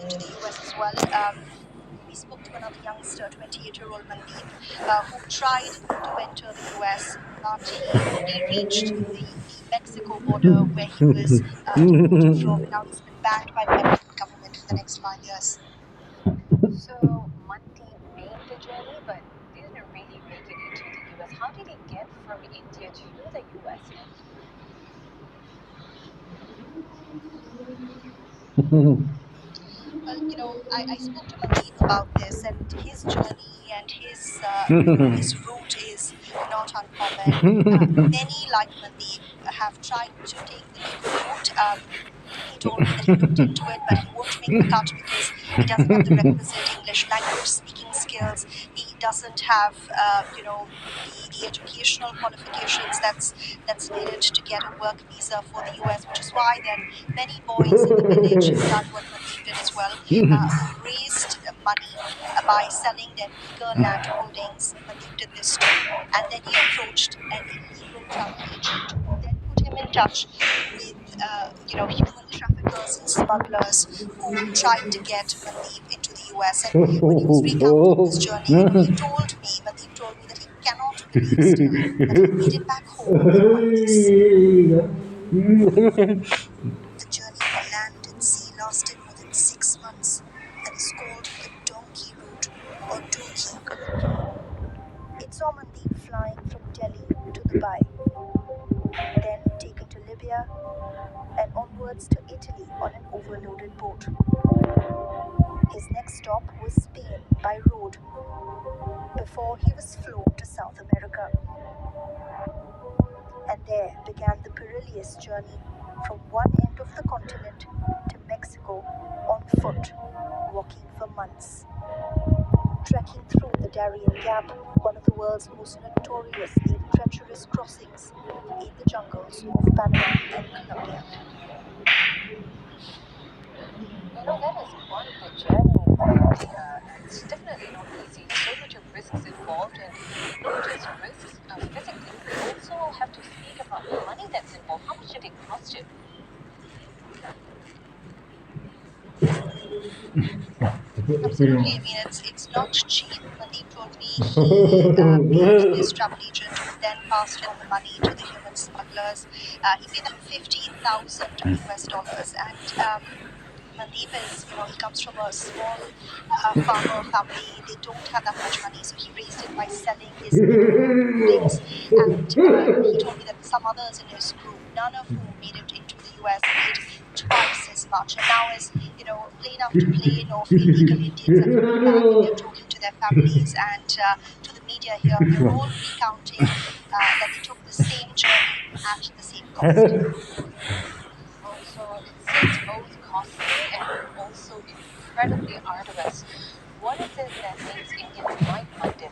into the US as well. We spoke to another youngster, 28-year-old Mandeep, who tried to enter the US, but he only reached the Mexico border where he was deported from, and now he's been banned by the Mexican government for the next 5 years. So Mandeep made the journey, but didn't really make it into the US. How did he get from India to the US? Well, I spoke to Mandeep about this, and his journey and his route is not uncommon. Many, like Mandeep, have tried to take the legal route. He told me that he looked into it, but he won't make the cut because he doesn't have the requisite English language speaking skills. He doesn't have, the educational qualifications that's needed to get a work visa for the US, which is why then many boys in the village have done what Mandeep did as well, raised money by selling their meager land holdings. Mandeep did this too, and then he approached an illegal travel agent who then put him in touch with human traffickers and smugglers who tried to get Mandeep into the US. And when he was recounting his journey, Mandeep told me that he cannot believe still that he made it back home in one piece. The journey by land and sea lasted more than 6 months and is called the Donkey Route or Donkey. It saw Mandeep flying from Delhi to Dubai, then taken to Libya, and onwards to Italy on an overloaded boat. His next stop was Spain by road before he was flown to South America. And there began the perilous journey from one end of the continent to Mexico on foot, walking for months. Trekking through the Darien Gap, one of the world's most notoriously treacherous crossings in the jungles of Panama and Colombia. That is quite the journey. It's definitely not easy. So much of risks involved, and not just risks physically. We also have to speak about the money that's involved. How much did it cost you? Absolutely. I mean, it's not cheap. Mandeep told me he paid his travel agent, who then passed on the money to the human smugglers. He paid them $50,000 and Mandeep is, he comes from a small farmer family. They don't have that much money, so he raised it by selling his holdings. And he told me that some others in his group, none of whom made it into the US, made twice as much. And now is, plane after plane of illegal Indians are coming back and they're talking to their families and to the media here. They're all recounting that they took the same journey at the same cost. Also, it's both costly and also incredibly arduous. What is it that makes Indians like-minded,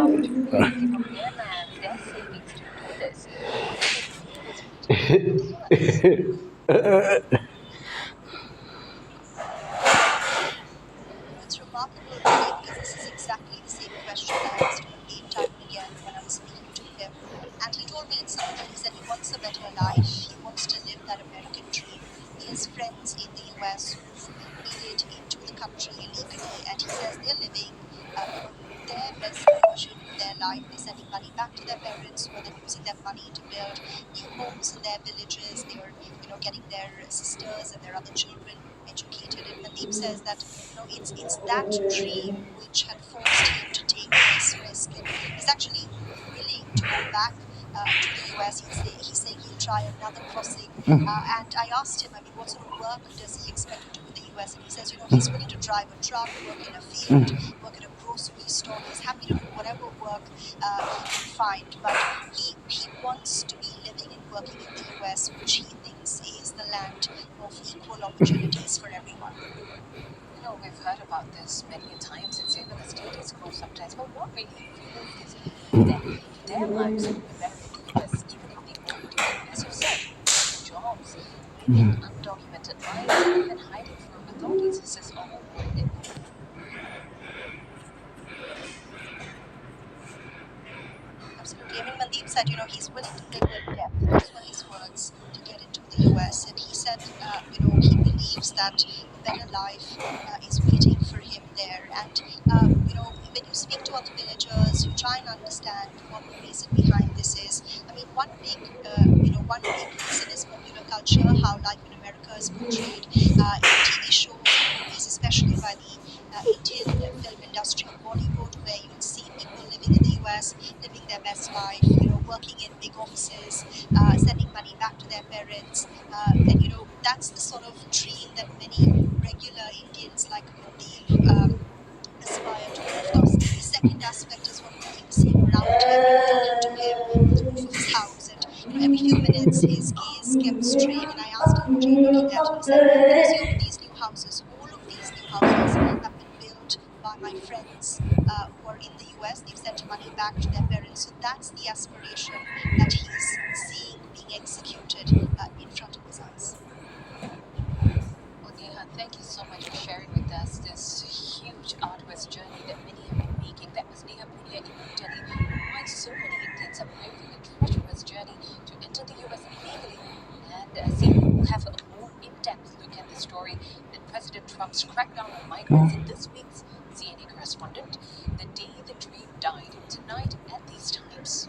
willing to give up their land, their savings to do this? It's remarkable, really, because this is exactly the same question I asked him time and again when I was speaking to him. And he told me it's something. He said he wants a better life. He wants to live that American dream. He has friends in the US who've made it into the country illegally, and he says they're living their best version of their life. They're sending money back to their parents, who are then using that money to build new homes in their villages. They're, getting their sisters and their other children educated. And Mandeep says that, it's that dream which had forced him to take this risk. And he's actually willing to go back to the US. He's saying he'll try another crossing. And I asked him, what sort of work does he expect to do in the US? And he says, he's willing to drive a truck, work in a field, work at a grocery store. He's happy to do whatever work he can find. But he wants to be living and working in the US, which he thinks is the land of equal opportunities for everyone. We've heard about this many times. It's even the status quo sometimes. But what really fuels is that their lives will be better in the US, even if they go to, as you said, jobs, living undocumented lives, and even hiding from authorities. This is all worth it. Absolutely. Mandeep said, he's willing to live in depth. Those were his words, to get into the US. And he said, he believes that better life is waiting for him there. And when you speak to other villagers, you try and understand what the reason behind this is. I mean, one big reason is popular culture, how life in America is portrayed in TV shows and movies, especially by the Indian film industry of Bollywood, where you'll see people living in the US, living their best life, working in big offices, sending money back to their parents, and that's the sort of dream that many regular Indians like Gurdeep aspire to. Of course, the second aspect is what Gurdeep was seeing around him, talking to him on the roof of his house, and every few minutes his gaze kept straying. And I asked him, "What are you looking at?" And he said, "You see all these new houses. All of these new houses have been built by my friends who are in the US. They've sent money back to their parents." So that's the aspiration that he's seeing being executed in front of his eyes. Well, Neha, thank you so much for sharing with us this huge arduous journey that many have been making. That was Neha Punia in New Delhi. Why so many Indians are braving a treacherous journey to enter the US illegally. And see, we'll have a more in-depth look at the story and President Trump's crackdown on migrants in this week's CNN correspondent, The Day the Dream Died, tonight at these times.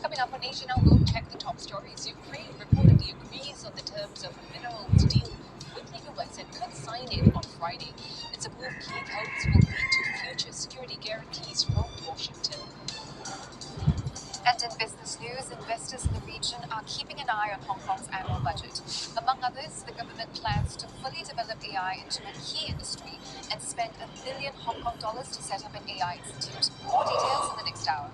Coming up on Asia Now, we'll check the top stories. Ukraine reportedly agrees on the terms of a minerals deal with the US and could sign it on Friday. It's a move Kyiv hopes will lead to future security guarantees from Washington. And in business news, investors in the region are keeping an eye on Hong Kong's annual budget. Among others, the government plans to fully develop AI into a key industry and spend $1 billion Hong Kong dollars to set up an AI institute. More details in the next hour.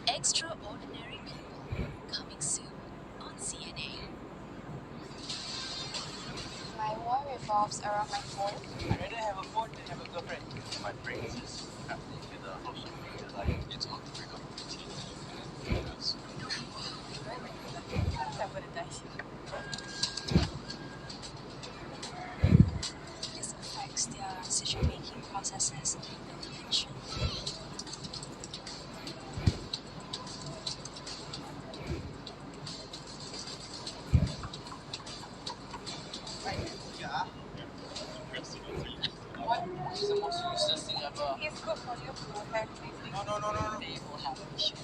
Extraordinary People, coming soon on CNA. My world revolves around my phone. I'd rather have a phone than have a girlfriend. My brain is just happening to the house of because it's hard to break up with the because I'm gonna die soon. This affects their decision-making processes and attention. yeah. What is the most useless thing ever? It's good for you to have things No. they will have an issue.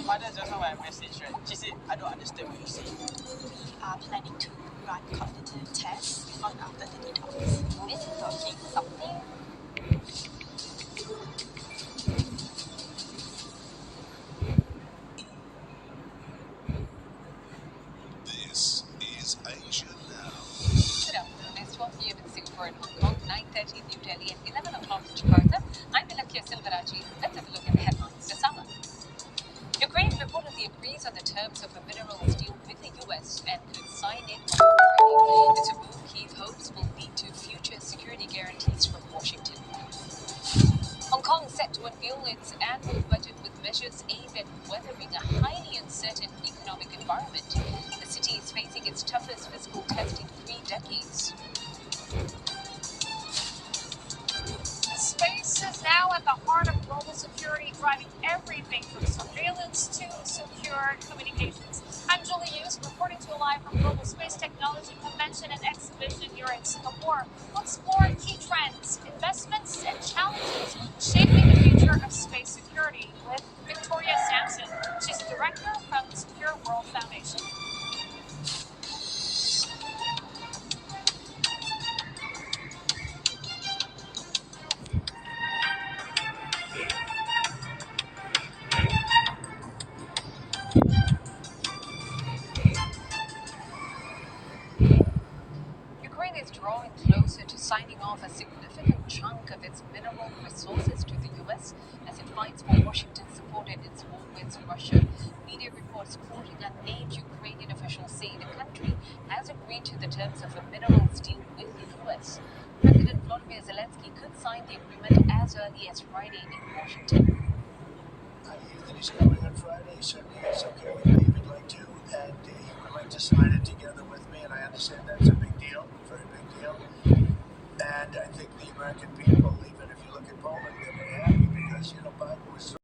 Mother just now when I message, right? She said, I don't understand what you say. We are planning to run cognitive tests on after the detox. This is talking something. This is Asia Now. Good afternoon. It's 12 p.m. in Singapore and Hong Kong, 9:30 in New Delhi, and 11 o'clock in Jakarta. I'm Ilakia Silveraji. Let's have a look at the headlines this hour. Ukraine reportedly agrees on the terms of a minerals deal with the US and could sign it on Friday. It's a move Kyiv hopes will lead to future security guarantees from Washington. Hong Kong is set to unveil its annual budget with measures aimed at weathering a highly uncertain economic environment. The city is facing its toughest fiscal test in 3 decades. Space is now at the heart of global security, driving everything from surveillance to secure communications. I'm Julie Hughes, reporting to you live from Global Space Technology Convention and Exhibition here in Singapore. We'll explore key trends, investments, and challenges shaping the future of space security with Victoria Sampson. She's a director from the Secure World Foundation. Ukraine is drawing closer to signing off a significant chunk of its mineral resources to the US as it fights for Washington's support in its war with Russia. Media reports quoting unnamed Ukrainian officials say the country has agreed to the terms of a minerals deal with the US. President Volodymyr Zelensky could sign the agreement as early as Friday in Washington. I hear that he's coming on Friday. Certainly it's okay with me if he'd like to. And he would like to sign it together with me. And I understand that's a big deal, very big deal. And I think the American people, even if you look at Poland, they're very happy because, Biden was